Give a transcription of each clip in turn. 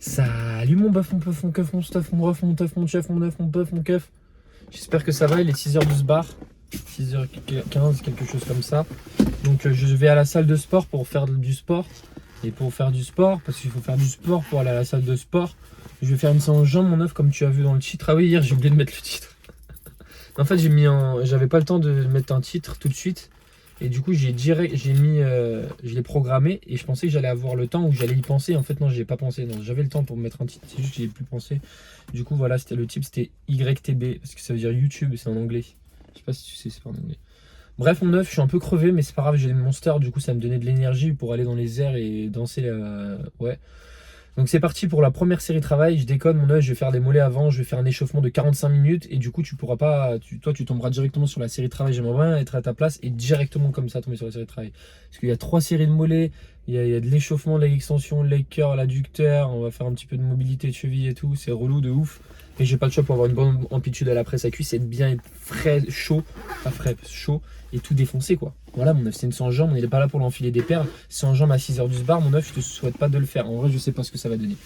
Salut mon bœuf, mon peuf, mon keuf, mon stuff, mon ref, mon teuf, mon chef, mon œuf, mon peuf, mon keuf. J'espère que ça va, il est 6h du bar. 6h15, quelque chose comme ça. Donc je vais à la salle de sport pour faire du sport. Et pour faire du sport, parce qu'il faut faire du sport pour aller à la salle de sport, je vais faire une séance jambes, mon œuf, comme tu as vu dans le titre. Ah oui, hier j'ai oublié de mettre le titre. En fait, j'avais pas le temps de mettre un titre tout de suite. Et du coup, je l'ai programmé et je pensais que j'allais avoir le temps ou que j'allais y penser. En fait, non, j'ai pas pensé. Non, j'avais le temps pour mettre un titre, c'est juste que j'y ai plus pensé. Du coup, voilà, c'était le type, c'était YTB, parce que ça veut dire YouTube, c'est en anglais. Je sais pas si tu sais, c'est pas en anglais. Bref, mon œuf, je suis un peu crevé, mais c'est pas grave, j'ai le monster, du coup, ça me donnait de l'énergie pour aller dans les airs et danser. Ouais. Donc c'est parti pour la première série travail. Je déconne mon œil, je vais faire des mollets avant, je vais faire un échauffement de 45 minutes et du coup tu pourras pas, toi tu tomberas directement sur la série de travail. J'aimerais bien être à ta place et directement comme ça tomber sur la série de travail. Parce qu'il y a 3 séries de mollets, il y a de l'échauffement, de l'extension, leg curl, l'adducteur, on va faire un petit peu de mobilité de cheville et tout, c'est relou de ouf. Et j'ai pas le choix pour avoir une bonne amplitude à la presse à cuisse et bien être frais, chaud, pas frais, chaud et tout défoncer quoi. Voilà mon œuf, c'est une sans jambe, on n'est pas là pour l'enfiler des perles. Sans jambe à 6h du bar, mon œuf, je te souhaite pas de le faire. En vrai, je sais pas ce que ça va donner.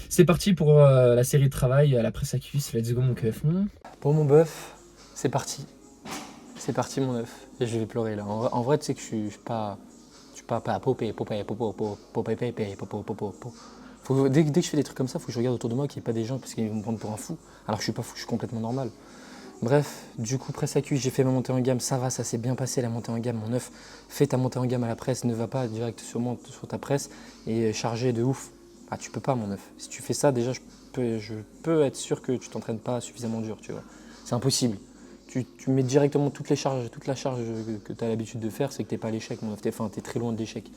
C'est parti pour la série de travail à la presse à cuisse. Let's go mon keuf. Bon mon bœuf, c'est parti. C'est parti mon œuf. Et je vais pleurer là. En vrai, tu sais que je suis pas. Je suis pas popé, popé, popo, popo, popé, pépé, popo, popo, popo. Dès que je fais des trucs comme ça, faut que je regarde autour de moi qu'il n'y ait pas des gens parce qu'ils vont me prendre pour un fou. Alors que je suis pas fou, je suis complètement normal. Bref, du coup, presse à cuisse, j'ai fait ma montée en gamme, ça va, ça s'est bien passé la montée en gamme, mon œuf. Fais ta montée en gamme à la presse, ne va pas direct sur ta presse et charger de ouf. Ah, tu peux pas, mon œuf. Si tu fais ça, déjà, je peux être sûr que tu t'entraînes pas suffisamment dur, tu vois. C'est impossible. Tu mets directement toute la charge que tu as l'habitude de faire, c'est que t'es pas à l'échec, mon œuf. T'es très loin de l'échec.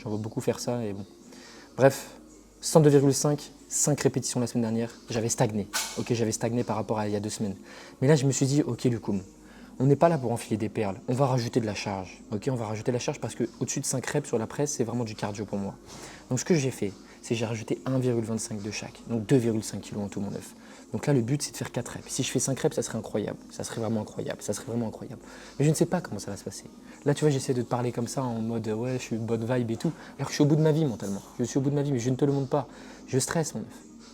J'en vois beaucoup faire ça et bon. Bref, 102,5, 5 répétitions la semaine dernière, j'avais stagné. Ok, j'avais stagné par rapport à il y a 2 semaines. Mais là, je me suis dit, ok, Lukoum, on n'est pas là pour enfiler des perles, on va rajouter de la charge. Ok, on va rajouter de la charge parce qu'au-dessus de 5 reps sur la presse, c'est vraiment du cardio pour moi. Donc, ce que j'ai fait, c'est que j'ai rajouté 1,25 de chaque, donc 2,5 kg en tout, mon œuf. Donc là, le but, c'est de faire 4 reps. Si je fais 5 reps, ça serait incroyable. Ça serait vraiment incroyable. Ça serait vraiment incroyable. Mais je ne sais pas comment ça va se passer. Là, tu vois, j'essaie de te parler comme ça en mode ouais, je suis bonne vibe et tout. Alors que je suis au bout de ma vie mentalement. Je suis au bout de ma vie, mais je ne te le montre pas. Je stresse, mon œuf.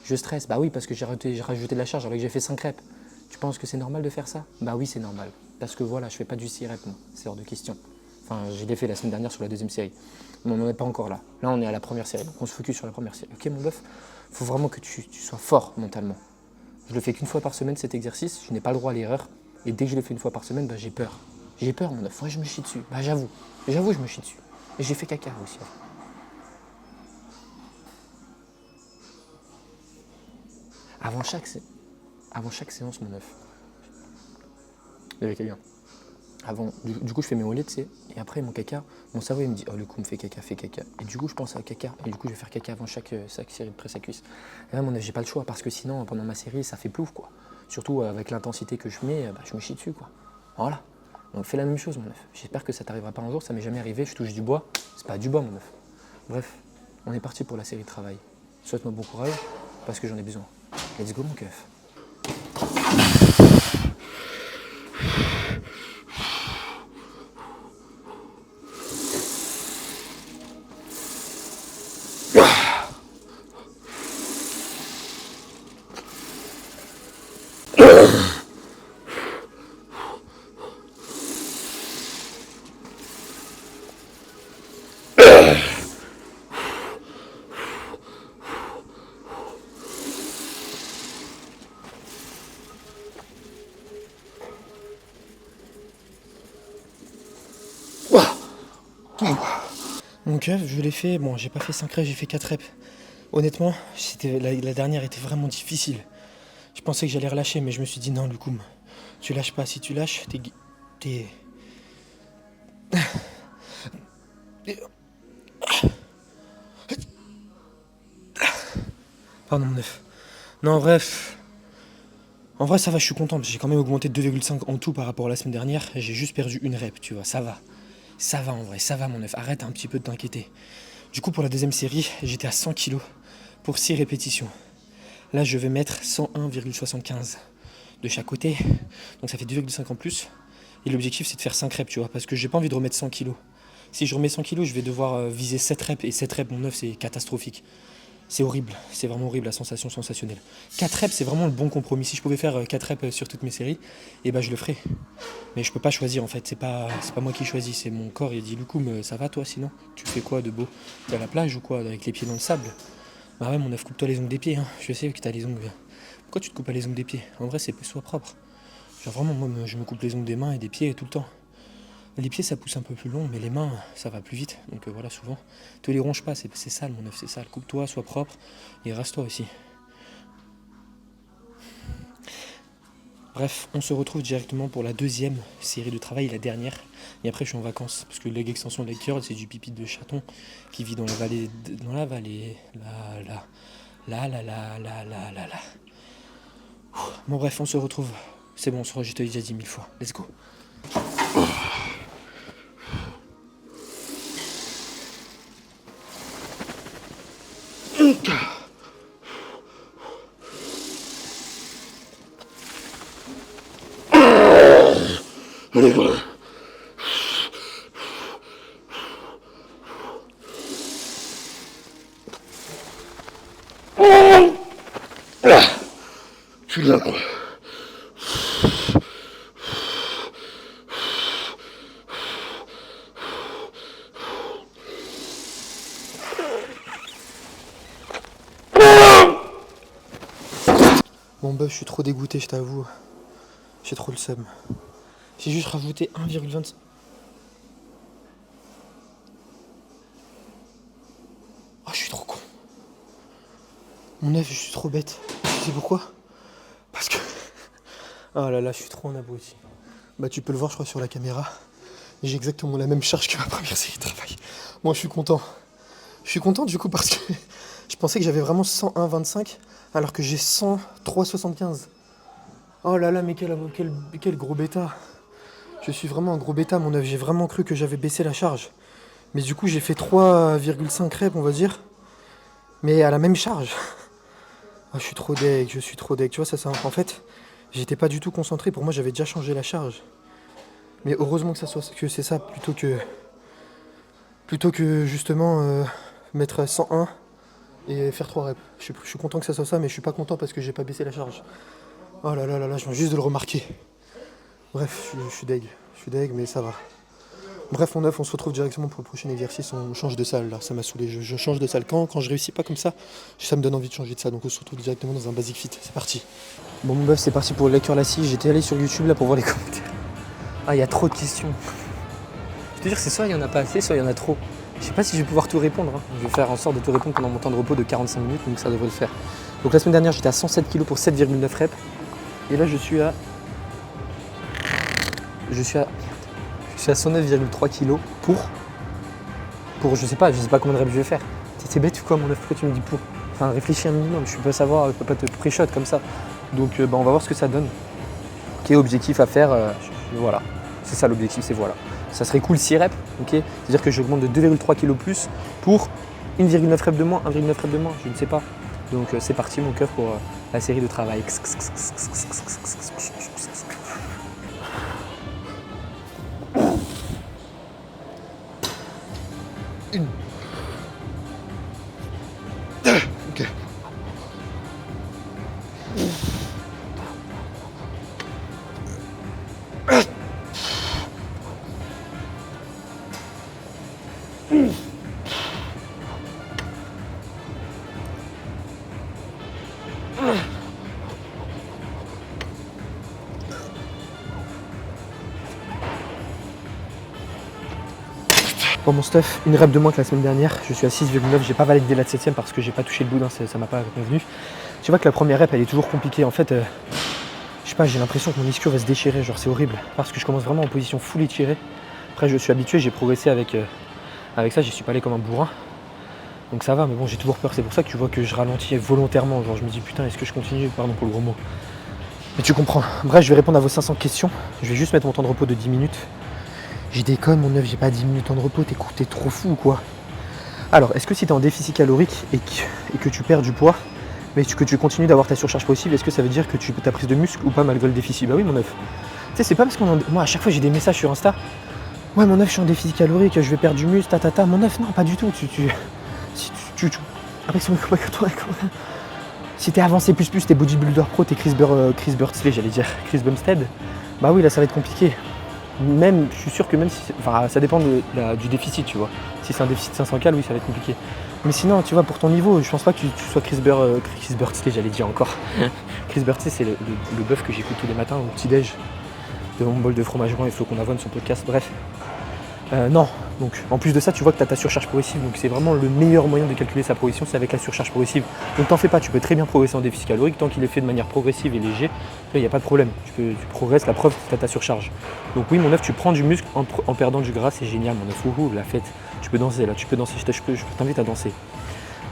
Je stresse. Bah oui, parce que j'ai rajouté de la charge alors que j'ai fait 5 reps. Tu penses que c'est normal de faire ça? Bah oui, c'est normal. Parce que voilà, je fais pas du 6 reps, moi. C'est hors de question. Enfin, j'ai l'ai fait la semaine dernière sur la deuxième série. Mais on n'en est pas encore là. Là, on est à la première série. Donc on se focus sur la première série. Ok, mon bœuf? Faut vraiment que tu sois fort mentalement. Je le fais qu'une fois par semaine cet exercice, je n'ai pas le droit à l'erreur. Et dès que je le fais une fois par semaine, bah, j'ai peur. J'ai peur, mon œuf. Ouais, je me chie dessus. Bah, j'avoue. J'avoue, je me chie dessus. Et j'ai fait caca aussi. Avant chaque, Avant chaque séance, mon œuf. Il y avait quelqu'un. Du coup, je fais mes mollets, tu sais. Et après, mon caca, mon cerveau, il me dit, oh, le coup, me fait caca, fais caca. Et du coup, je pense à caca. Et du coup, je vais faire caca avant chaque série de presse à cuisse. Et là, mon œuf, j'ai pas le choix parce que sinon, pendant ma série, ça fait plouf, quoi. Surtout avec l'intensité que je mets, bah, je me chie dessus, quoi. Voilà. Donc fais la même chose, mon œuf. J'espère que ça t'arrivera pas un jour, ça m'est jamais arrivé, je touche du bois. C'est pas du bois, mon œuf. Bref, on est parti pour la série de travail. Souhaite-moi bon courage, parce que j'en ai besoin. Let's go, mon keuf. Mon keuf, je l'ai fait, bon, j'ai pas fait 5 reps, j'ai fait 4 reps. Honnêtement, la dernière était vraiment difficile. Je pensais que j'allais relâcher, mais je me suis dit non, Lukoum, tu lâches pas. Si tu lâches, t'es. Pardon, mon œuf. Non, bref. En vrai, ça va, je suis content. J'ai quand même augmenté de 2,5 en tout par rapport à la semaine dernière. J'ai juste perdu une rep, tu vois, ça va. Ça va en vrai, ça va, mon œuf. Arrête un petit peu de t'inquiéter. Du coup, pour la deuxième série, j'étais à 100 kg pour 6 répétitions. Là, je vais mettre 101,75 de chaque côté. Donc ça fait 2,5 en plus. Et l'objectif, c'est de faire 5 reps, tu vois, parce que j'ai pas envie de remettre 100 kg. Si je remets 100 kg, je vais devoir viser 7 reps. Et 7 reps, mon œuf, c'est catastrophique. C'est horrible, c'est vraiment horrible, la sensation sensationnelle. 4 reps, c'est vraiment le bon compromis. Si je pouvais faire 4 reps sur toutes mes séries, eh ben je le ferais. Mais je peux pas choisir en fait, c'est pas moi qui choisis, c'est mon corps. Il dit Loukoum, ça va toi sinon? Tu fais quoi de beau? T'es à la plage ou quoi? Avec les pieds dans le sable? Bah ouais, mon œuf, coupe-toi les ongles des pieds, hein. Je sais que t'as les ongles. Pourquoi tu te coupes pas les ongles des pieds? En vrai, c'est soit propre. Genre vraiment, moi, je me coupe les ongles des mains et des pieds tout le temps. Les pieds, ça pousse un peu plus long, mais les mains, ça va plus vite. Donc voilà, souvent. Te les ronge pas, c'est sale, mon œuf, c'est sale. Coupe-toi, sois propre et rase-toi aussi. Bref, on se retrouve directement pour la deuxième série de travail, la dernière. Et après, je suis en vacances, parce que leg extension, leg curl, c'est du pipi de chaton qui vit dans la vallée, là. Bon bref, on se retrouve. C'est bon, je te l'ai déjà dit 1000 fois. Let's go. Allez, voilà. Là, tu l'as quoi. Bon bah je suis trop dégoûté, je t'avoue. J'ai trop le seum. J'ai juste rajouté 1,25. Oh, je suis trop con. Mon œuf, je suis trop bête. Tu sais pourquoi? Parce que... Oh là là, je suis trop en abruti. Bah tu peux le voir, je crois, sur la caméra. J'ai exactement la même charge que ma première série de travail. Moi, je suis content. Je suis content du coup parce que je pensais que j'avais vraiment 101,25 alors que j'ai 103,75. Oh là là, mais quel gros bêta. Je suis vraiment un gros bêta, mon œuf. J'ai vraiment cru que j'avais baissé la charge. Mais du coup, j'ai fait 3,5 reps, on va dire. Mais à la même charge. Oh, je suis trop deg. Tu vois, ça, en fait, j'étais pas du tout concentré. Pour moi, j'avais déjà changé la charge. Mais heureusement que c'est ça, plutôt que justement mettre 101 et faire 3 reps. Je suis content que ça soit ça, mais je suis pas content parce que j'ai pas baissé la charge. Oh là là là là, je viens juste de le remarquer. Bref, je suis deg, mais ça va. Bref, mon œuf, on se retrouve directement pour le prochain exercice. On change de salle, là, ça m'a saoulé. Je change de salle. Quand je réussis pas comme ça me donne envie de changer de salle. Donc on se retrouve directement dans un basic fit. C'est parti. Bon, mon œuf, c'est parti pour le leg curl assis. J'étais allé sur YouTube là pour voir les commentaires. Ah, il y a trop de questions. Je te dire, c'est soit il y en a pas assez, soit il y en a trop. Je sais pas si je vais pouvoir tout répondre. Hein. Je vais faire en sorte de tout répondre pendant mon temps de repos de 45 minutes, donc ça devrait le faire. Donc la semaine dernière, j'étais à 107 kg pour 7,9 reps. Et là, je suis à 109,3 kg pour je sais pas combien de reps je vais faire. T'es bête ou quoi, mon œuf? Pourquoi tu me dis pour? Enfin, réfléchis un minimum, je peux pas savoir, je peux pas te pré-shot comme ça. Donc on va voir ce que ça donne. Quel objectif à faire, voilà. C'est ça l'objectif, c'est voilà. Ça serait cool 6 reps, ok? C'est-à-dire que j'augmente de 2,3 kg plus pour 1,9 reps de moins, 1,9 reps de moins, je ne sais pas. Donc c'est parti mon cœur pour la série de travail. Ok. Bon mon stuff, une rep de moins que la semaine dernière, je suis à 6,9, j'ai pas validé la 7ème parce que j'ai pas touché le boudin, ça m'a pas convenu. Tu vois que la première rep elle est toujours compliquée, en fait, je sais pas, j'ai l'impression que mon ischio va se déchirer, genre c'est horrible, parce que je commence vraiment en position full étirée. Après je suis habitué, j'ai progressé avec ça, j'y suis pas allé comme un bourrin. Donc ça va, mais bon j'ai toujours peur, c'est pour ça que tu vois que je ralentis volontairement, genre je me dis putain est-ce que je continue, pardon pour le gros mot. Mais tu comprends, bref je vais répondre à vos 500 questions, je vais juste mettre mon temps de repos de 10 minutes. J'ai déconne mon œuf, j'ai pas 10 minutes de temps de repos, t'es trop fou ou quoi? Alors, est-ce que si t'es en déficit calorique et que tu perds du poids, mais que tu continues d'avoir ta surcharge possible, est-ce que ça veut dire que tu as prise de muscle ou pas malgré le déficit? Bah oui mon œuf. Tu sais, c'est pas parce moi à chaque fois j'ai des messages sur Insta. Ouais mon œuf, je suis en déficit calorique, je vais perdre du muscle, mon œuf, non pas du tout. Avec son si t'es avancé plus, t'es bodybuilder pro, t'es Chris Bumstead, j'allais dire Chris Bumstead, bah oui là ça va être compliqué. Même, je suis sûr que même si, enfin ça dépend du déficit, tu vois. Si c'est un déficit de 500 cales, oui ça va être compliqué. Mais sinon, tu vois, pour ton niveau, je pense pas que tu sois Chris Bumstead, j'allais dire encore. Chris Bumstead, c'est le bœuf que j'écoute tous les matins au petit-déj, de mon bol de fromage blanc et flocons d'avoine, son podcast, bref. Non, donc en plus de ça, tu vois que tu as ta surcharge progressive, donc c'est vraiment le meilleur moyen de calculer sa progression, c'est avec la surcharge progressive. Donc t'en fais pas, tu peux très bien progresser en déficit calorique, tant qu'il est fait de manière progressive et léger, il n'y a pas de problème, tu progresses, la preuve, tu as ta surcharge. Donc oui, mon œuf, tu prends du muscle en perdant du gras, c'est génial, mon œuf, wouhou, la fête, tu peux danser là, tu peux danser, je t'invite à danser.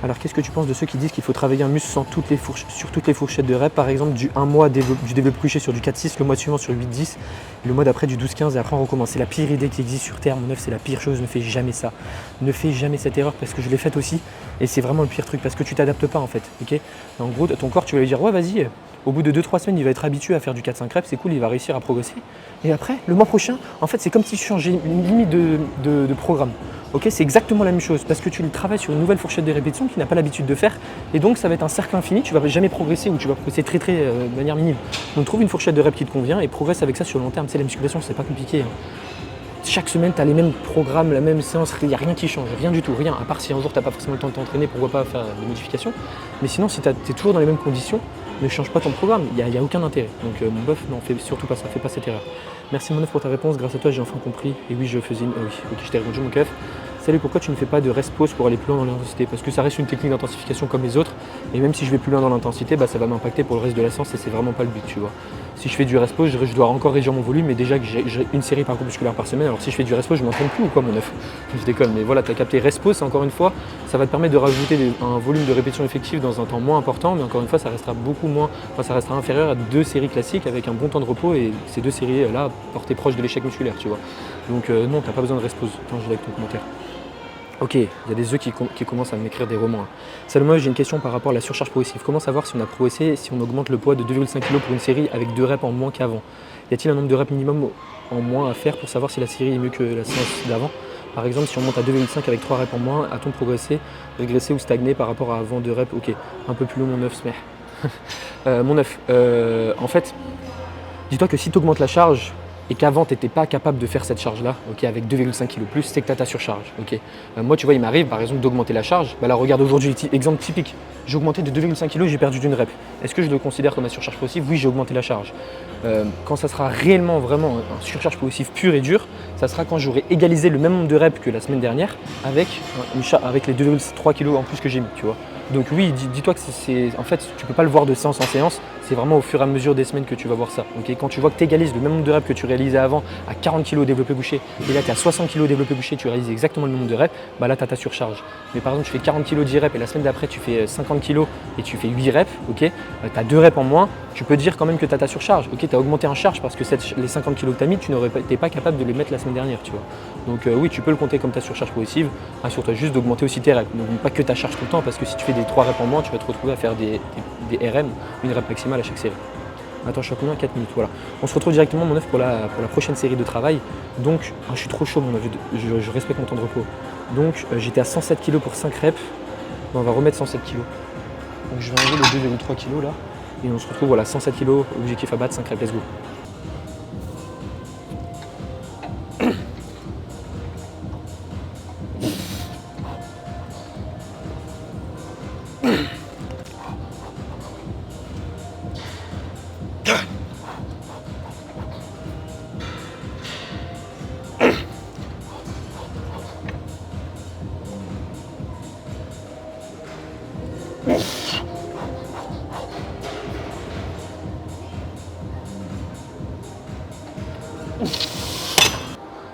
Alors qu'est-ce que tu penses de ceux qui disent qu'il faut travailler un muscle sur toutes les fourchettes de reps, par exemple du 1 mois du développé couché sur du 4-6, le mois suivant sur 8-10, le mois d'après du 12-15 et après on recommence. C'est la pire idée qui existe sur Terre, mon œuf, c'est la pire chose, ne fais jamais ça. Ne fais jamais cette erreur parce que je l'ai faite aussi et c'est vraiment le pire truc parce que tu t'adaptes pas en fait. Okay, en gros, ton corps, tu vas lui dire ouais vas-y, au bout de 2-3 semaines, il va être habitué à faire du 4-5 reps, c'est cool, il va réussir à progresser. Et après, le mois prochain, en fait, c'est comme si tu changeais une limite de programme. Ok, c'est exactement la même chose parce que tu le travailles sur une nouvelle fourchette de répétition qu'il n'a pas l'habitude de faire et donc ça va être un cercle infini, tu vas jamais progresser ou tu vas progresser très de manière minime. Donc trouve une fourchette de rep qui te convient et progresse avec ça sur le long terme. C'est la musculation, c'est pas compliqué. Hein. Chaque semaine, tu as les mêmes programmes, la même séance, il n'y a rien qui change, rien du tout, rien. À part si un jour tu n'as pas forcément le temps de t'entraîner, pourquoi pas faire des modifications. Mais sinon, si tu es toujours dans les mêmes conditions, ne change pas ton programme, il n'y a aucun intérêt. Donc mon bœuf, non, fais surtout pas ça, fais pas cette erreur. Merci mon œuf pour ta réponse, grâce à toi j'ai enfin compris. Et oui, je faisais une... oui, ok, je t'ai répondu mon keuf. Salut, pourquoi tu ne fais pas de rest-pause pour aller plus loin dans l'intensité? Parce que ça reste une technique d'intensification comme les autres, et même si je vais plus loin dans l'intensité, bah, ça va m'impacter pour le reste de la séance et c'est vraiment pas le but, tu vois. Si je fais du rest-pause, je dois encore réduire mon volume, mais déjà que j'ai une série par groupe musculaire par semaine, alors si je fais du rest-pause, je m'entraîne plus ou quoi mon œuf? Je déconne, mais voilà, tu as capté rest-pause, c'est encore une fois, ça va te permettre de rajouter un volume de répétition effective dans un temps moins important, mais encore une fois, ça restera beaucoup moins, enfin, ça restera inférieur à 2 séries classiques avec un bon temps de repos et ces 2 séries là portées proche de l'échec musculaire, tu vois. Donc non, t'as pas besoin de rest-pause. Attends, je like ton commentaire. Ok, il y a des œufs qui commencent à m'écrire des romans. Salut, j'ai une question par rapport à la surcharge progressive. Comment savoir si on a progressé, si on augmente le poids de 2,5 kg pour une série avec 2 reps en moins qu'avant? Y a-t-il un nombre de reps minimum en moins à faire pour savoir si la série est mieux que la séance d'avant? Par exemple, si on monte à 2,5 avec 3 reps en moins, a-t-on progressé, régressé ou stagné par rapport à avant 2 reps? Ok, un peu plus long mon œuf, smer. Mon œuf, en fait, dis-toi que si tu augmentes la charge, et qu'avant tu n'étais pas capable de faire cette charge-là, okay, avec 2,5 kg plus, c'est que tu as ta surcharge. Okay. Moi, tu vois, il m'arrive par exemple d'augmenter la charge. Bah là, regarde aujourd'hui, exemple typique, j'ai augmenté de 2,5 kg, j'ai perdu d'une rep. Est-ce que je le considère comme ma surcharge progressive? Oui, j'ai augmenté la charge. Quand ça sera réellement, vraiment une surcharge progressive pure et dure, ça sera quand j'aurai égalisé le même nombre de reps que la semaine dernière avec les 2,3 kg en plus que j'ai mis, tu vois. Donc oui, dis-toi que en fait, tu peux pas le voir de séance en séance, c'est vraiment au fur et à mesure des semaines que tu vas voir ça. Okay, quand tu vois que tu égalises le même nombre de reps que tu réalisais avant à 40 kg développé couché, et là tu es à 60 kg développé couché, tu réalises exactement le même nombre de reps, bah là tu as ta surcharge. Mais par exemple, tu fais 40 kg 10 reps et la semaine d'après tu fais 50 kg et tu fais 8 reps, okay, tu as 2 reps en moins, tu peux dire quand même que tu as ta surcharge. Okay, tu as augmenté en charge parce que les 50 kg que tu as mis, tu n'étais pas capable de les mettre la semaine dernière, tu vois. Donc oui, tu peux le compter comme ta surcharge progressive, assure-toi juste d'augmenter aussi tes reps. Donc pas que ta charge tout le temps, parce que si tu fais des 3 reps en moins, tu vas te retrouver à faire des RM, une rep maximale à chaque série. Attends, je suis à combien? 4 minutes, voilà. On se retrouve directement mon œuf pour la prochaine série de travail. Donc, je suis trop chaud mon œuf, je respecte mon temps de repos. Donc j'étais à 107 kg pour 5 reps, on va remettre 107 kg. Donc je vais enlever le 2,3 kg là, et on se retrouve, voilà, 107 kg, objectif à battre, 5 reps, let's go.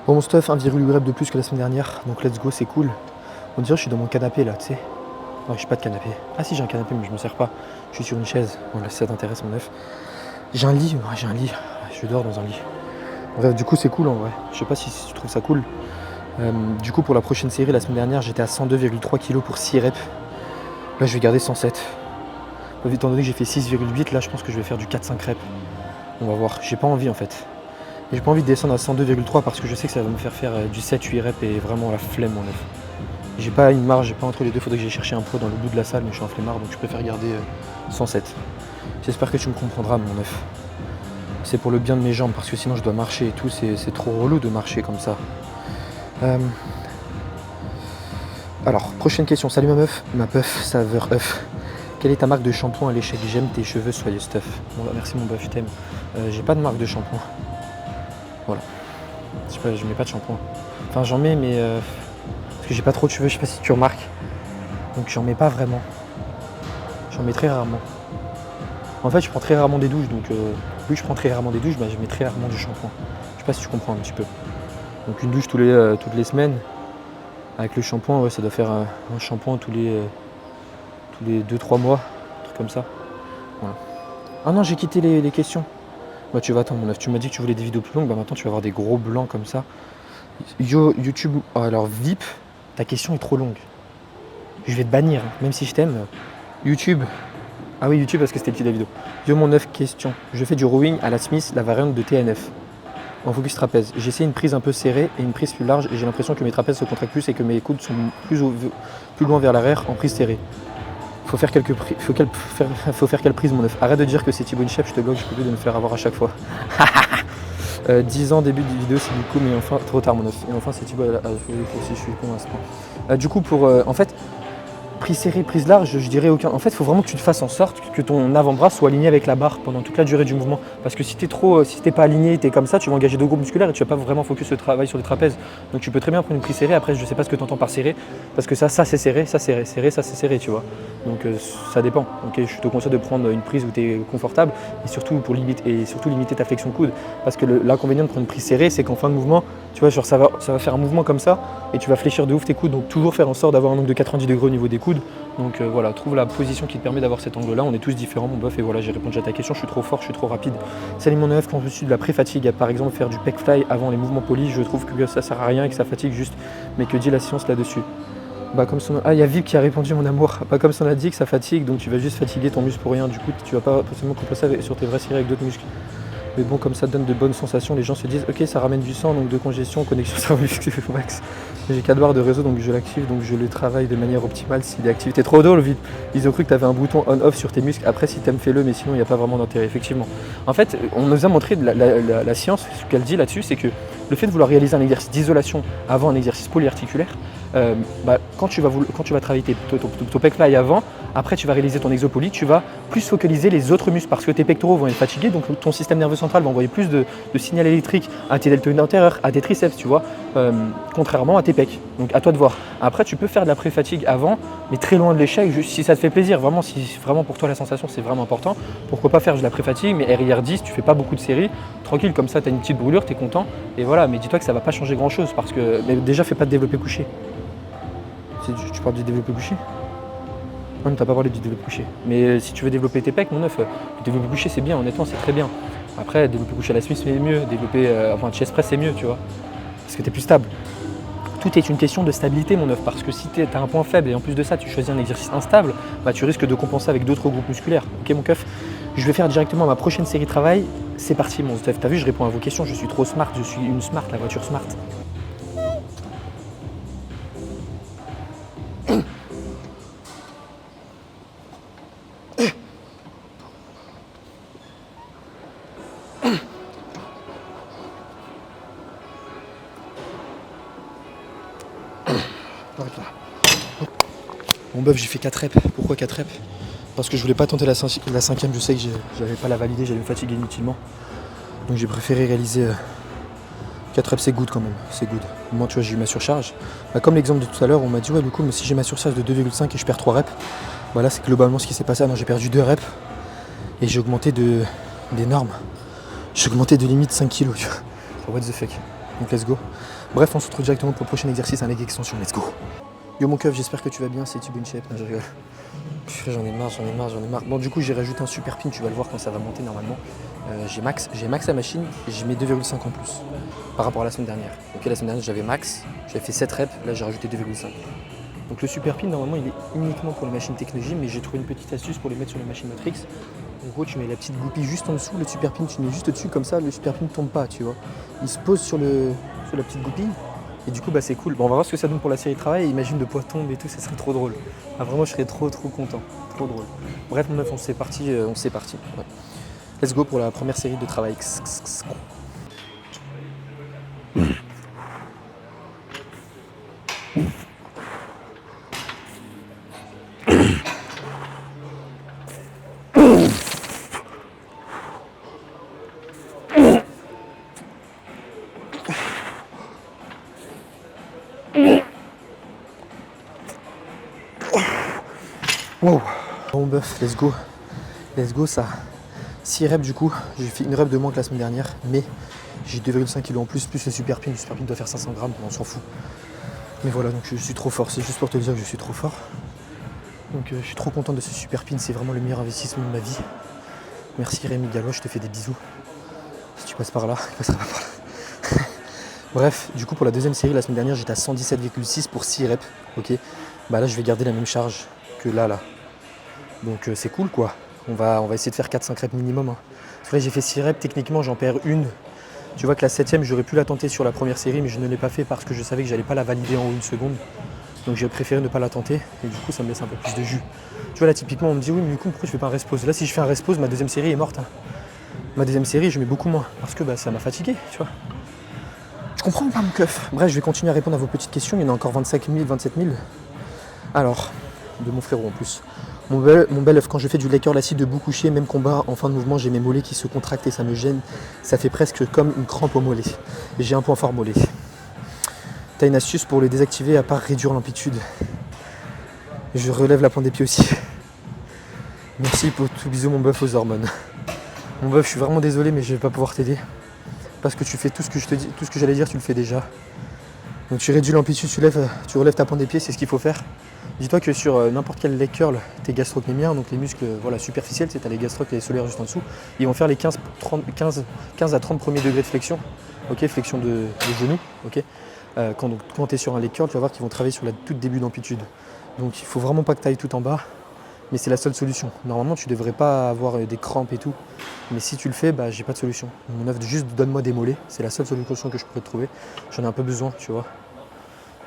Bon mon stuff, 1,8 rep de plus que la semaine dernière, donc let's go, c'est cool. On dirait que je suis dans mon canapé là, tu sais. Non, je suis pas de canapé. Ah si, j'ai un canapé, mais je m'en sers pas. Je suis sur une chaise. Bon, là, si ça t'intéresse mon œuf. J'ai un lit, ouais, j'ai un lit. Je dors dans un lit. Bref, du coup, c'est cool en vrai. Je sais pas si tu trouves ça cool. Du coup, pour la prochaine série, la semaine dernière, j'étais à 102,3 kg pour 6 reps. Là, je vais garder 107. Étant donné que j'ai fait 6,8, là, je pense que je vais faire du 4-5 reps. On va voir. J'ai pas envie en fait. J'ai pas envie de descendre à 102,3 parce que je sais que ça va me faire du 7-8 reps et vraiment la flemme mon œuf. J'ai pas une marge, j'ai pas entre les deux, faudrait que j'aille chercher un poids dans le bout de la salle, mais je suis un flemmard donc je préfère garder 107. J'espère que tu me comprendras mon œuf. C'est pour le bien de mes jambes parce que sinon je dois marcher et tout, c'est trop relou de marcher comme ça. Alors, prochaine question. Salut ma meuf, ma puff, saveur œuf. Quelle est ta marque de shampoing à l'échec? J'aime tes cheveux, soyez stuff. Bon, bah, merci mon bœuf, je t'aime. J'ai pas de marque de shampoing. Voilà. Je sais pas, je mets pas de shampoing. Enfin, j'en mets, mais parce que j'ai pas trop de cheveux, je sais pas si tu remarques. Donc, j'en mets pas vraiment. J'en mets très rarement. En fait, je prends très rarement des douches, donc vu que je prends très rarement des douches, bah, je mets très rarement du shampoing. Je sais pas si tu comprends un petit peu. Donc, une douche toutes les semaines. Avec le shampoing, ouais, ça doit faire un shampoing tous les 2-3 mois, un truc comme ça. Voilà. Ah non, j'ai quitté les questions. Bah tu vas attendre mon œuf, tu m'as dit que tu voulais des vidéos plus longues, bah maintenant tu vas avoir des gros blancs comme ça. Yo, YouTube, oh, alors VIP, ta question est trop longue. Je vais te bannir, hein, même si je t'aime. YouTube, ah oui YouTube parce que c'était le titre de la vidéo. Yo mon œuf, question. Je fais du rowing à la Smith, la variante de TNF. En focus trapèze. J'ai essayé une prise un peu serrée et une prise plus large et j'ai l'impression que mes trapèzes se contractent plus et que mes coudes sont plus loin vers l'arrière en prise serrée. Faut faire quelle prise mon œuf. Arrête de dire que c'est Thibaut InShape, je te bloque, je peux plus de me faire avoir à chaque fois. 10 ans début de vidéo c'est du coup mais enfin trop tard mon œuf. Et enfin c'est Thibaut si je suis con à ce point. Du coup pour en fait prise serrée, prise large, je dirais aucun. En fait, il faut vraiment que tu te fasses en sorte que ton avant-bras soit aligné avec la barre pendant toute la durée du mouvement. Parce que si t'es pas aligné, t'es comme ça, tu vas engager deux groupes musculaires et tu vas pas vraiment focus le travail sur les trapèzes. Donc tu peux très bien prendre une prise serrée. Après, je sais pas ce que tu entends par serré, parce que ça c'est serré, ça c'est serré, ça c'est serré, tu vois. Donc ça dépend. Ok, je te conseille de prendre une prise où tu es confortable et surtout limiter ta flexion coude. Parce que l'inconvénient de prendre une prise serrée, c'est qu'en fin de mouvement, tu vois, genre ça va faire un mouvement comme ça et tu vas fléchir de ouf tes coudes. Donc toujours faire en sorte d'avoir un angle de 90 degrés au niveau des coudes. Donc voilà, trouve la position qui te permet d'avoir cet angle là, on est tous différents mon bœuf et voilà j'ai répondu à ta question, je suis trop fort, je suis trop rapide. Salut mon œuf, quand je suis de la pré-fatigue, par exemple faire du pec fly avant les mouvements polis, je trouve que ça sert à rien et que ça fatigue juste, mais que dit la science là-dessus? Bah comme son... Ah il y a Viv qui a répondu mon amour, pas comme son a dit que ça fatigue, donc tu vas juste fatiguer ton muscle pour rien, du coup tu vas pas possiblement compenser sur tes vraies séries avec d'autres muscles. Mais bon, comme ça donne de bonnes sensations, les gens se disent ok ça ramène du sang, donc de congestion, connexion cerveau-muscle max. J'ai 4 barres de réseau donc je l'active, donc je le travaille de manière optimale s'il est activé. T'es trop drôle vite. Ils ont cru que tu avais un bouton on-off sur tes muscles, après si t'aimes fais-le, mais sinon il n'y a pas vraiment d'intérêt, effectivement. En fait, on nous a montré la science, ce qu'elle dit là-dessus, c'est que le fait de vouloir réaliser un exercice d'isolation avant un exercice polyarticulaire, quand tu vas travailler ton pec fly avant, après tu vas réaliser ton exopoly, tu vas plus focaliser les autres muscles parce que tes pectoraux vont être fatigués, donc ton système nerveux central va envoyer plus de signal électrique à tes deltoïdes antérieurs, à tes triceps, tu vois, contrairement à tes pecs. Donc à toi de voir. Après tu peux faire de la pré-fatigue avant, mais très loin de l'échec, juste si ça te fait plaisir, vraiment, si vraiment pour toi la sensation c'est vraiment important, pourquoi pas faire de la pré-fatigue, mais RIR 10, tu fais pas beaucoup de séries, tranquille, comme ça tu as une petite brûlure, tu es content, et voilà, mais dis-toi que ça va pas changer grand chose parce que mais déjà fais pas de développé couché. Tu parles du développé couché? Non, t'as pas parlé du développé couché. Mais si tu veux développer tes pecs, mon œuf, le développé couché c'est bien, honnêtement c'est très bien. Après, développé couché à la Smith c'est mieux, développer chest press c'est mieux, tu vois. Parce que t'es plus stable. Tout est une question de stabilité, mon œuf, parce que si tu as un point faible et en plus de ça tu choisis un exercice instable, bah, tu risques de compenser avec d'autres groupes musculaires. Ok mon keuf? Je vais faire directement ma prochaine série de travail. C'est parti mon œuf. T'as vu, je réponds à vos questions, je suis trop smart, je suis une smart, la voiture smart. Mon bœuf, j'ai fait 4 reps. Pourquoi 4 reps? Parce que je voulais pas tenter la cinquième, je sais que j'avais pas la valider, j'allais me fatiguer inutilement. Donc j'ai préféré réaliser 4 reps, c'est good quand même, c'est good. Moi tu vois, j'ai eu ma surcharge. Bah, comme l'exemple de tout à l'heure, on m'a dit ouais du coup mais si j'ai ma surcharge de 2,5 et je perds 3 reps, bah là c'est globalement ce qui s'est passé. Ah non, j'ai perdu 2 reps et j'ai augmenté d'énormes. J'ai augmenté de limite 5 kg, tu vois. What the fuck. Donc let's go. Bref, on se retrouve directement pour le prochain exercice, un leg extension, let's go. Yo mon keuf, j'espère que tu vas bien, c'est Thibaut InShape. Non, je rigole. J'en ai marre. Bon du coup j'ai rajouté un super pin, tu vas le voir quand ça va monter normalement. J'ai max la machine et j'ai mis 2,5 en plus par rapport à la semaine dernière. Ok, la semaine dernière j'avais max, j'avais fait 7 reps, là j'ai rajouté 2,5. Donc le super pin normalement il est uniquement pour les machines technologie, mais j'ai trouvé une petite astuce pour les mettre sur les machines Matrix. En gros tu mets la petite goupille juste en dessous, le super pin tu mets juste au-dessus, comme ça le super pin ne tombe pas, tu vois. Il se pose sur la petite goupille Et du coup, bah, c'est cool. Bon, on va voir ce que ça donne pour la série de travail. Imagine le poids tombe et tout, ça serait trop drôle. Ah, vraiment, je serais trop content. Trop drôle. Bref, mon meuf, c'est parti. Ouais. Let's go pour la première série de travail. Wow. Bon bœuf, let's go. Let's go ça. 6 reps du coup, j'ai fait une rep de moins que la semaine dernière, mais j'ai 2,5 kg en plus le super pin. Le super pin doit faire 500 grammes, on s'en fout. Mais voilà, donc je suis trop fort, c'est juste pour te dire que je suis trop fort. Donc je suis trop content de ce super pin, c'est vraiment le meilleur investissement de ma vie. Merci Rémi Gallois, je te fais des bisous. Si tu passes par là, il passera pas par là. Bref, du coup pour la deuxième série, la semaine dernière j'étais à 117,6 pour 6 reps, ok. Bah là je vais garder la même charge que là. Donc c'est cool quoi. On va essayer de faire 4-5 reps minimum. Hein. Parce que là j'ai fait 6 reps, techniquement j'en perds une. Tu vois que la 7ème j'aurais pu la tenter sur la première série, mais je ne l'ai pas fait parce que je savais que j'allais pas la valider en 1 seconde. Donc j'ai préféré ne pas la tenter et du coup ça me laisse un peu plus de jus. Tu vois là typiquement on me dit oui mais du coup pourquoi je fais pas un rest pause. Là si je fais un rest pause, ma deuxième série est morte. Hein. Ma deuxième série je mets beaucoup moins parce que bah, ça m'a fatigué, tu vois. Je comprends pas mon keuf. Bref, je vais continuer à répondre à vos petites questions. Il y en a encore 25 000, 27 000. Alors, de mon frérot en plus. Mon bel œuf, quand je fais du leg curl assis debout couché, même combat, en fin de mouvement, j'ai mes mollets qui se contractent et ça me gêne. Ça fait presque comme une crampe au mollet. J'ai un point fort mollet. T'as une astuce pour le désactiver à part réduire l'amplitude? Je relève la pointe des pieds aussi. Merci pour tout, bisous mon bœuf aux hormones. Mon bœuf, je suis vraiment désolé mais je vais pas pouvoir t'aider. Parce que tu fais tout ce que je te dis, tout ce que j'allais dire, tu le fais déjà. Donc tu réduis l'amplitude, tu relèves ta pointe des pieds, c'est ce qu'il faut faire. Dis-toi que sur n'importe quel leg curl, tes gastrocnémiens, donc les muscles voilà, superficiels, tu as les gastrocs et les solaires juste en dessous, ils vont faire les 15 à 30 premiers degrés de flexion, ok, flexion de genou, ok. Quand tu es sur un leg curl, tu vas voir qu'ils vont travailler sur le tout début d'amplitude. Donc il faut vraiment pas que tu ailles tout en bas, mais c'est la seule solution. Normalement, tu devrais pas avoir des crampes et tout, mais si tu le fais, bah j'ai pas de solution. Mon œuf, juste donne-moi des mollets, c'est la seule solution que je pourrais te trouver. J'en ai un peu besoin, tu vois.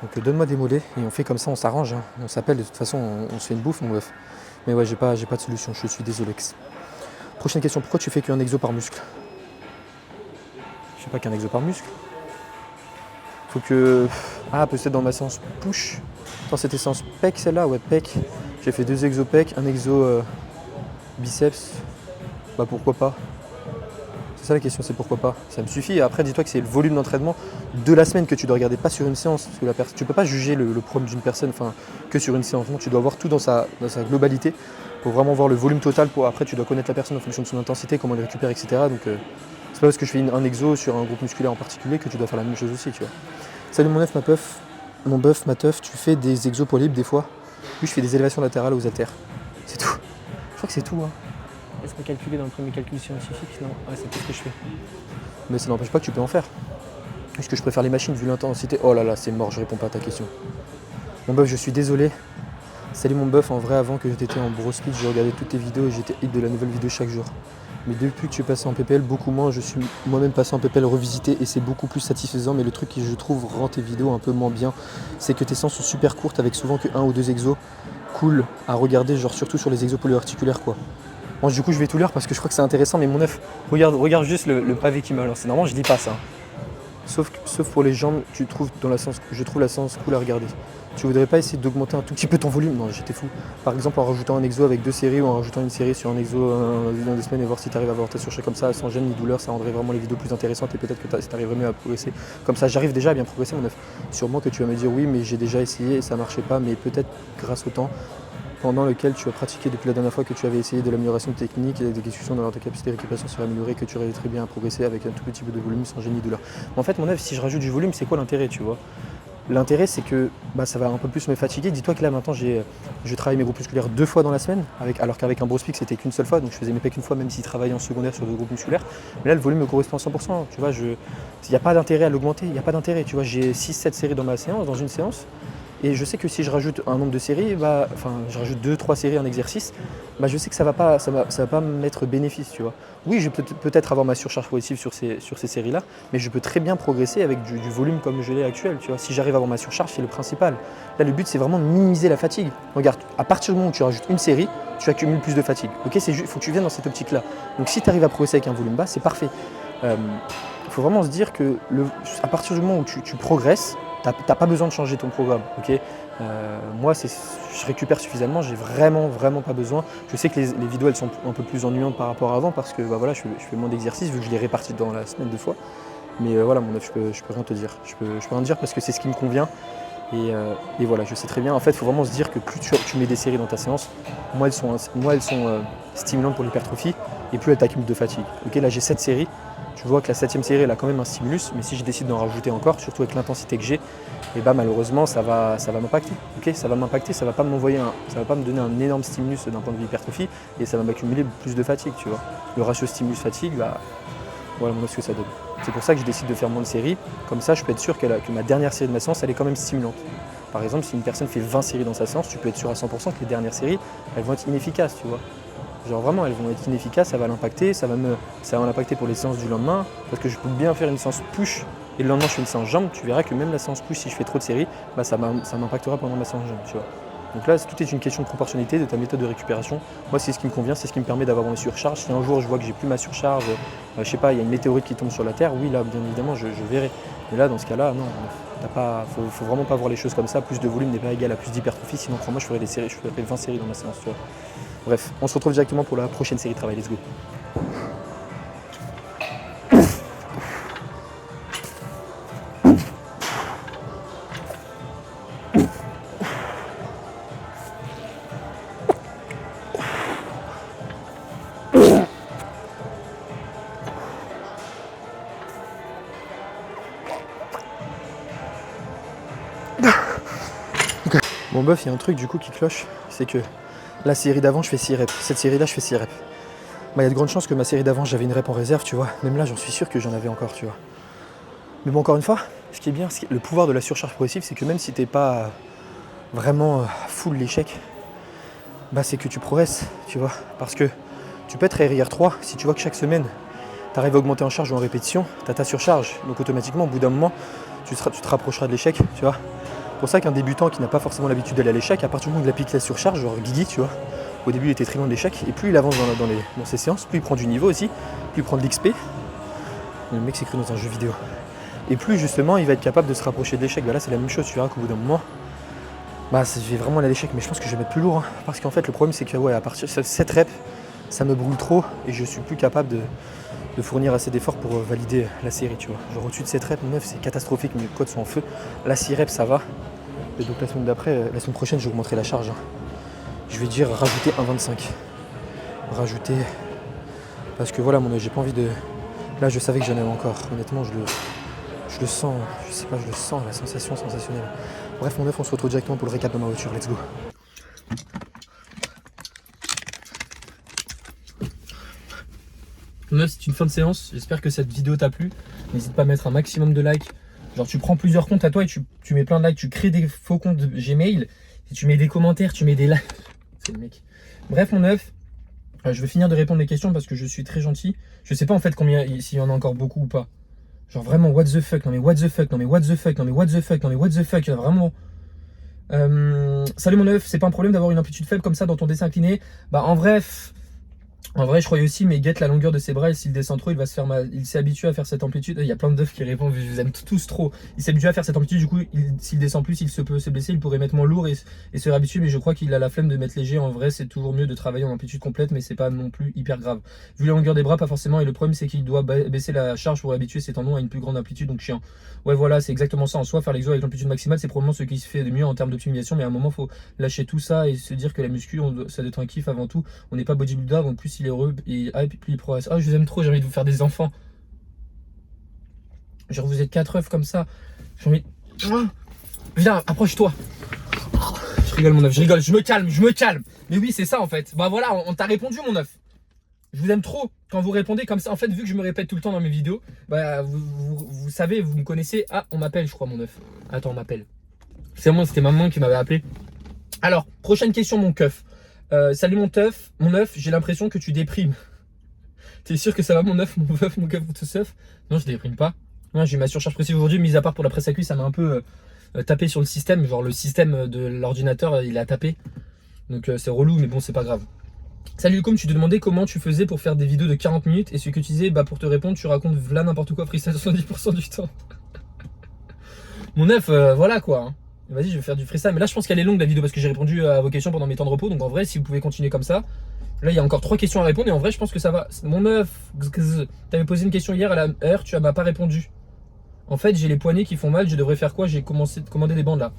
Donc donne-moi des mollets et on fait comme ça, on s'arrange. Hein. On s'appelle, de toute façon, on se fait une bouffe, mon œuf. Mais ouais, j'ai pas de solution, je suis désolé. Prochaine question, pourquoi tu fais qu'un exo par muscle? Je sais pas qu'un exo par muscle. Faut que... Ah, peut-être dans ma séance push. Attends, c'était séance pec celle-là? Ouais, pec. J'ai fait 2 exos pec, un exo biceps. Bah pourquoi pas? C'est ça la question, c'est pourquoi pas. Ça me suffit. Et après, dis-toi que c'est le volume d'entraînement de la semaine que tu dois regarder, pas sur une séance. Parce que tu peux pas juger le problème d'une personne que sur une séance. Non, tu dois voir tout dans sa globalité pour vraiment voir le volume total. Après, tu dois connaître la personne en fonction de son intensité, comment elle récupère, etc. Donc, c'est pas parce que je fais un exo sur un groupe musculaire en particulier que tu dois faire la même chose aussi, tu vois. Salut mon œuf, mon bœuf, ma teuf, tu fais des exos poids libres des fois? Oui, je fais des élévations latérales aux haltères. C'est tout. Je crois que c'est tout. Hein. Est-ce que calculer dans le premier calcul scientifique? Non, ouais, c'est tout ce que je fais. Mais ça n'empêche pas que tu peux en faire. Est-ce que je préfère les machines vu l'intensité? Oh là là, c'est mort, je réponds pas à ta question. Mon bœuf, je suis désolé. Salut mon bœuf, en vrai, avant que j'étais en bro split, je regardais toutes tes vidéos et j'étais hit de la nouvelle vidéo chaque jour. Mais depuis que tu es passé en PPL, beaucoup moins, je suis moi-même passé en PPL revisité et c'est beaucoup plus satisfaisant. Mais le truc qui, je trouve, rend tes vidéos un peu moins bien, c'est que tes séances sont super courtes avec souvent que 1 ou 2 exos. Cool à regarder, genre surtout sur les exos polyarticulaires quoi. Bon, du coup, je vais tout lire parce que je crois que c'est intéressant, mais mon œuf, regarde juste le pavé qui m'a lancé. Normalement, je lis pas ça. Sauf pour les jambes, je trouve la séance cool à regarder. Tu voudrais pas essayer d'augmenter un tout petit peu ton volume? Non, j'étais fou. Par exemple, en rajoutant un exo avec 2 séries ou en rajoutant une série sur un exo dans des semaines et voir si tu arrives à avoir tes surcharges comme ça, sans gêne ni douleur, ça rendrait vraiment les vidéos plus intéressantes et peut-être que tu arriverais mieux à progresser. Comme ça, j'arrive déjà à bien progresser, mon œuf. Sûrement que tu vas me dire oui, mais j'ai déjà essayé et ça marchait pas, mais peut-être grâce au temps pendant lequel tu as pratiqué depuis la dernière fois que tu avais essayé de l'amélioration technique et des discussions dans ta capacité de récupération serait améliorée, que tu aurais très bien progressé avec un tout petit peu de volume sans gêne ni douleur. En fait, mon œuf, si je rajoute du volume, c'est quoi l'intérêt, tu vois? L'intérêt, c'est que ça va un peu plus me fatiguer. Dis-toi que là, maintenant, je travaille mes groupes musculaires 2 fois dans la semaine, alors qu'avec un bro split, c'était qu'une seule fois. Donc, je faisais mes pecs une fois, même s'ils travaillaient en secondaire sur 2 groupes musculaires. Mais là, le volume me correspond à 100%. Tu vois, il n'y a pas d'intérêt à l'augmenter. Il n'y a pas d'intérêt. Tu vois, j'ai 6-7 séries dans ma séance, dans une séance. Et je sais que si je rajoute un nombre de séries, je rajoute 2-3 séries en exercice, je sais que ça va pas me mettre bénéfice, tu vois. Oui, je peux peut-être avoir ma surcharge progressive sur ces séries-là, mais je peux très bien progresser avec du volume comme je l'ai actuel, tu vois. Si j'arrive à avoir ma surcharge, c'est le principal. Là, le but, c'est vraiment de minimiser la fatigue. Regarde, à partir du moment où tu rajoutes une série, tu accumules plus de fatigue. Ok, il faut que tu viennes dans cette optique-là. Donc si tu arrives à progresser avec un volume bas, c'est parfait. Il faut vraiment se dire que à partir du moment où tu progresses, tu n'as pas besoin de changer ton programme. Okay, moi, je récupère suffisamment, j'ai vraiment pas besoin. Je sais que les vidéos elles sont un peu plus ennuyantes par rapport à avant parce que voilà, je fais moins d'exercices vu que je les répartis dans la semaine 2 fois. Mais voilà, mon œuf, je peux rien te dire. Je peux rien te dire parce que c'est ce qui me convient. Et voilà, je sais très bien. En fait, il faut vraiment se dire que plus tu mets des séries dans ta séance, moins elles sont stimulantes pour l'hypertrophie et plus elles t'accumulent de fatigue. Ok, là j'ai 7 séries. Tu vois que la 7e série elle a quand même un stimulus, mais si je décide d'en rajouter encore, surtout avec l'intensité que j'ai, et malheureusement ça va m'impacter. Okay, ça va m'impacter, ça va pas me donner un énorme stimulus d'un point de vue hypertrophie et ça va m'accumuler plus de fatigue, tu vois. Le ratio stimulus-fatigue, voilà ce que ça donne. C'est pour ça que je décide de faire moins de séries, comme ça je peux être sûr que ma dernière série de ma séance elle est quand même stimulante. Par exemple, si une personne fait 20 séries dans sa séance, tu peux être sûr à 100% que les dernières séries elles vont être inefficaces, tu vois. Genre vraiment, elles vont être inefficaces, ça va l'impacter, ça va l'impacter pour les séances du lendemain. Parce que je peux bien faire une séance push et le lendemain je fais une séance jambes, tu verras que même la séance push, si je fais trop de séries, ça m'impactera pendant ma séance jambes, tu vois. Donc là, tout est une question de proportionnalité de ta méthode de récupération. Moi, c'est ce qui me convient, c'est ce qui me permet d'avoir une surcharge. Si un jour je vois que j'ai plus ma surcharge, je sais pas, il y a une météorite qui tombe sur la Terre, oui, là, bien évidemment, je verrai. Mais là, dans ce cas-là, non, faut vraiment pas voir les choses comme ça. Plus de volume n'est pas égal à plus d'hypertrophie, sinon, crois-moi, je ferais 20 séries dans ma séance, tu vois. Bref, on se retrouve directement pour la prochaine série de travail. Let's go. Bon bof, il y a un truc du coup qui cloche, c'est que la série d'avant je fais 6 reps, cette série là je fais 6 reps. Il y a de grandes chances que ma série d'avant j'avais une rep en réserve, tu vois. Même là j'en suis sûr que j'en avais encore, tu vois. Mais bon, encore une fois, ce qui est bien, le pouvoir de la surcharge progressive, c'est que même si t'es pas vraiment full l'échec, c'est que tu progresses, tu vois. Parce que tu peux être RIR3, si tu vois que chaque semaine tu arrives à augmenter en charge ou en répétition, tu as ta surcharge. Donc automatiquement, au bout d'un moment, tu te rapprocheras de l'échec, tu vois. C'est pour ça qu'un débutant qui n'a pas forcément l'habitude d'aller à l'échec, à partir du moment où il applique la surcharge, genre Guigui, tu vois, au début il était très loin de l'échec, et plus il avance dans ses séances, plus il prend du niveau aussi, plus il prend de l'XP. Le mec s'est cru dans un jeu vidéo. Et plus justement il va être capable de se rapprocher de l'échec. Là c'est la même chose, tu verras qu'au bout d'un moment, je vais vraiment aller à l'échec, mais je pense que je vais mettre plus lourd. Hein, parce qu'en fait le problème c'est que à partir de cette rep, ça me brûle trop et je suis plus capable de fournir assez d'efforts pour valider la série, tu vois. Genre au-dessus de cette rep, 9 c'est catastrophique, mes côtes sont en feu. Là 6 reps ça va. Et donc la semaine d'après, la semaine prochaine j'augmenterai la charge. Hein. Je vais dire rajouter 1,25. Rajouter. Parce que voilà, j'ai pas envie de. Là je savais que j'en avais encore. Honnêtement je le sens, je sais pas, je le sens, la sensation sensationnelle. Bref mon œuf, on se retrouve directement pour le récap dans ma voiture, let's go. Mon œuf, c'est une fin de séance, j'espère que cette vidéo t'a plu. N'hésite pas à mettre un maximum de likes. Genre tu prends plusieurs comptes à toi et tu mets plein de likes, tu crées des faux comptes de Gmail, et tu mets des commentaires, tu mets des likes. C'est le mec. Bref mon œuf, je vais finir de répondre les questions parce que je suis très gentil. Je sais pas en fait s'il y en a encore beaucoup ou pas. Genre vraiment what the fuck, non mais what the fuck, non mais what the fuck, non mais what the fuck, non mais what the fuck, il y en a vraiment. Salut mon œuf, c'est pas un problème d'avoir une amplitude faible comme ça dans ton dessin incliné. En vrai, je croyais aussi, mais guette la longueur de ses bras et s'il descend trop, il s'est habitué à faire cette amplitude. Il y a plein d'œufs qui répondent, je vous aime tous trop. Il s'est habitué à faire cette amplitude, du coup, s'il descend plus, il peut se blesser, il pourrait mettre moins lourd et se réhabituer, mais je crois qu'il a la flemme de mettre léger. En vrai, c'est toujours mieux de travailler en amplitude complète, mais c'est pas non plus hyper grave. Vu la longueur des bras, pas forcément, et le problème, c'est qu'il doit baisser la charge pour habituer ses tendons à une plus grande amplitude, donc chiant. Ouais, voilà, c'est exactement ça. En soi, faire l'exo avec l'amplitude maximale, c'est probablement ce qui se fait de mieux en termes d'optimisation, mais à un moment, faut lâcher tout ça et se dire que la muscu, ça doit être un kiff avant tout. On n'est pas bodybuilder, donc plus il est heureux et puis plus il progresse. Ah, je vous aime trop, j'ai envie de vous faire des enfants. Genre, vous êtes 4 œufs comme ça. J'ai envie. Viens, approche-toi. Je rigole, mon œuf, je rigole, je me calme. Mais oui, c'est ça en fait. Bah voilà, on t'a répondu, mon œuf. Je vous aime trop quand vous répondez comme ça. En fait, vu que je me répète tout le temps dans mes vidéos, vous savez, vous me connaissez. Ah, on m'appelle, je crois, mon œuf. Attends, on m'appelle. C'est bon, c'était maman qui m'avait appelé. Alors, prochaine question, mon keuf. Salut mon œuf, j'ai l'impression que tu déprimes. T'es sûr que ça va mon œuf, mon keuf, mon tout seuf? Non, je déprime pas. Non, j'ai eu ma surcharge précise aujourd'hui, mis à part pour la presse à cuisse, ça m'a un peu tapé sur le système. Genre le système de l'ordinateur, il a tapé. Donc c'est relou, mais bon, c'est pas grave. Salut Lucom, tu te demandais comment tu faisais pour faire des vidéos de 40 minutes et ce que tu disais, bah pour te répondre, tu racontes là n'importe quoi, freestyle 70% du temps. Mon œuf, voilà quoi. Hein. Vas-y, je vais faire du freestyle. Mais là, je pense qu'elle est longue la vidéo parce que j'ai répondu à vos questions pendant mes temps de repos. Donc en vrai, si vous pouvez continuer comme ça. Là, il y a encore 3 questions à répondre et en vrai, je pense que ça va. Mon œuf, t'avais posé une question hier à la heure, tu m'as pas répondu. En fait, j'ai les poignets qui font mal, je devrais faire quoi? J'ai commencé à commander des bandes là.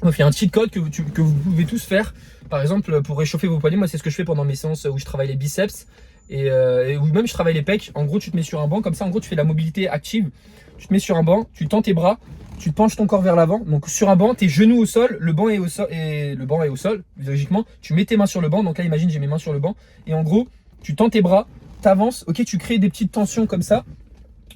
Donc, il y a un cheat code que vous pouvez tous faire. Par exemple, pour réchauffer vos poignets, moi, c'est ce que je fais pendant mes séances où je travaille les biceps et où même je travaille les pecs. En gros, tu te mets sur un banc comme ça. En gros, tu fais la mobilité active. Tu te mets sur un banc, tu tends tes bras. Tu te penches ton corps vers l'avant, donc sur un banc, tes genoux au sol, le banc est au sol, et le banc est au sol, logiquement. Tu mets tes mains sur le banc, donc là imagine j'ai mes mains sur le banc, et en gros, tu tends tes bras, t'avances, ok, tu crées des petites tensions comme ça.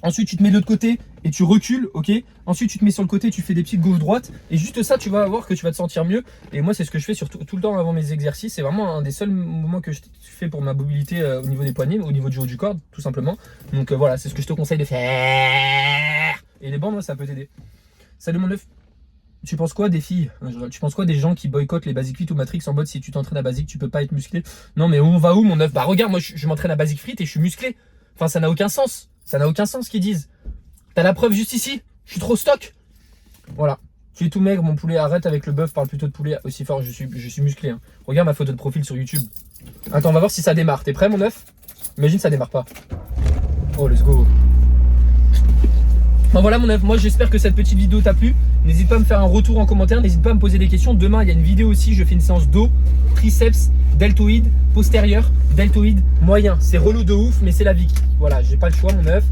Ensuite tu te mets de l'autre côté et tu recules, ok. Ensuite tu te mets sur le côté, tu fais des petites gauche-droite, et juste ça, tu vas voir que tu vas te sentir mieux. Et moi c'est ce que je fais surtout tout le temps avant mes exercices. C'est vraiment un des seuls moments que je fais pour ma mobilité au niveau des poignets, au niveau du haut du corps, tout simplement. Donc voilà, c'est ce que je te conseille de faire. Et les bandes, moi, ça peut t'aider. Salut mon œuf, tu penses quoi des filles? Tu penses quoi des gens qui boycottent les Basic Fit ou Matrix en mode si tu t'entraînes à Basic tu peux pas être musclé? Non mais on va où mon œuf? Bah regarde, moi je m'entraîne à Basic Fit et je suis musclé. Enfin ça n'a aucun sens. Ça n'a aucun sens ce qu'ils disent. T'as la preuve juste ici. Je suis trop stock. Voilà. Tu es tout maigre mon poulet, arrête avec le bœuf, parle plutôt de poulet aussi fort, je suis musclé. Hein. Regarde ma photo de profil sur YouTube. Attends, on va voir si ça démarre. T'es prêt mon œuf? Imagine ça démarre pas. Oh let's go. Bon voilà mon œuf, moi j'espère que cette petite vidéo t'a plu. N'hésite pas à me faire un retour en commentaire, n'hésite pas à me poser des questions. Demain il y a une vidéo aussi, je fais une séance dos, triceps, deltoïde, postérieur, deltoïde, moyen. C'est relou de ouf mais c'est la vie. Voilà, j'ai pas le choix mon œuf.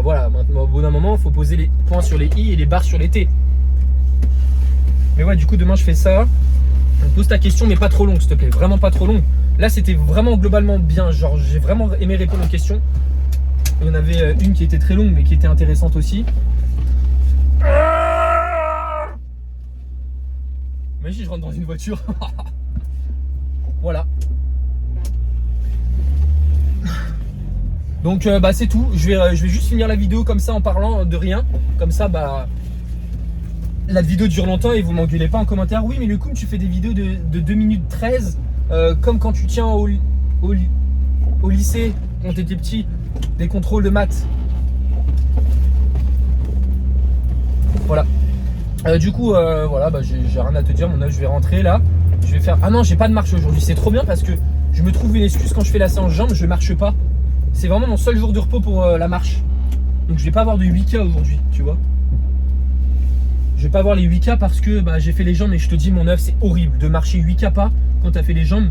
Voilà, maintenant au bout d'un moment il faut poser les points sur les i et les barres sur les t. Mais ouais, du coup demain je fais ça. Pose ta question mais pas trop longue s'il te plaît, vraiment pas trop longue. Là c'était vraiment globalement bien, genre j'ai vraiment aimé répondre aux questions. Il y en avait une qui était très longue mais qui était intéressante aussi. Imagine je rentre dans une voiture. Voilà. Donc bah c'est tout. Je vais juste finir la vidéo comme ça en parlant de rien. Comme ça bah la vidéo dure longtemps et vous m'engueulez pas en commentaire. Oui mais le coup tu fais des vidéos de 2 minutes 13 comme quand tu tiens au lycée quand t'étais petit. Des contrôles de maths. Voilà. Du coup, voilà, bah, j'ai rien à te dire. Mon œuf, je vais rentrer là. Je vais faire. Ah non, j'ai pas de marche aujourd'hui. C'est trop bien parce que je me trouve une excuse quand je fais la séance jambes, je marche pas. C'est vraiment mon seul jour de repos pour la marche. Donc je vais pas avoir de 8K aujourd'hui, tu vois. Je vais pas avoir les 8K parce que bah, j'ai fait les jambes et je te dis, mon œuf, c'est horrible de marcher 8K pas quand t'as fait les jambes.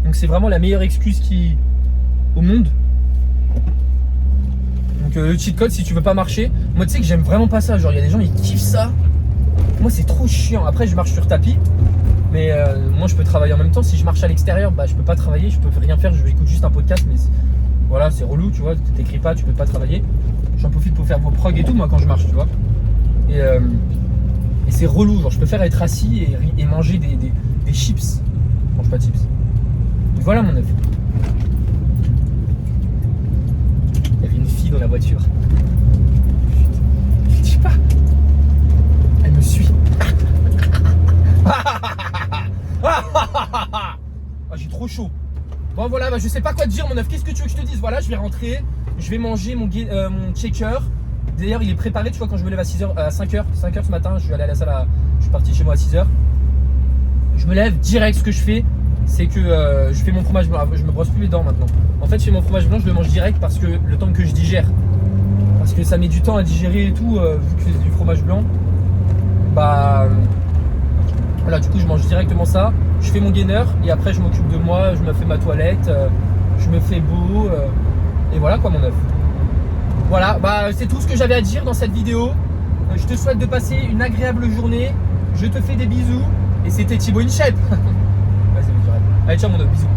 Donc c'est vraiment la meilleure excuse au monde. Donc le cheat code si tu veux pas marcher. Moi tu sais que j'aime vraiment pas ça. Genre il y a des gens ils kiffent ça. Moi c'est trop chiant. Après je marche sur tapis. Mais moi je peux travailler en même temps. Si je marche à l'extérieur bah je peux pas travailler. Je peux rien faire. Je écoute juste un podcast. Mais voilà c'est relou tu vois. T'écris pas, tu peux pas travailler. J'en profite pour faire vos prog et tout moi quand je marche tu vois. Et c'est relou. Genre je préfère être assis et manger des chips. Je mange pas de chips. Donc, voilà mon œuf. Dans la voiture. Je dis pas. Elle me suit. Ah, j'ai trop chaud. Bon voilà, bah, je sais pas quoi te dire mon œuf. Qu'est-ce que tu veux que je te dise? Voilà, je vais rentrer. Je vais manger mon shaker. D'ailleurs, il est préparé. Tu vois, quand je me lève à 6h, à 5h ce matin, je vais aller à la salle. Je suis parti chez moi à 6h. Je me lève direct. Ce que je fais, c'est que je fais mon fromage blanc. Je me brosse plus les dents maintenant. En fait, je fais mon fromage blanc, je le mange direct parce que le temps que je digère. Parce que ça met du temps à digérer et tout, vu que c'est du fromage blanc. Bah voilà, du coup, je mange directement ça. Je fais mon gainer et après, je m'occupe de moi. Je me fais ma toilette, je me fais beau. Et voilà quoi, mon œuf. Voilà, bah c'est tout ce que j'avais à dire dans cette vidéo. Je te souhaite de passer une agréable journée. Je te fais des bisous. Et c'était Thibaut InShape. Vas-y, allez, ciao mon œuf, bisous.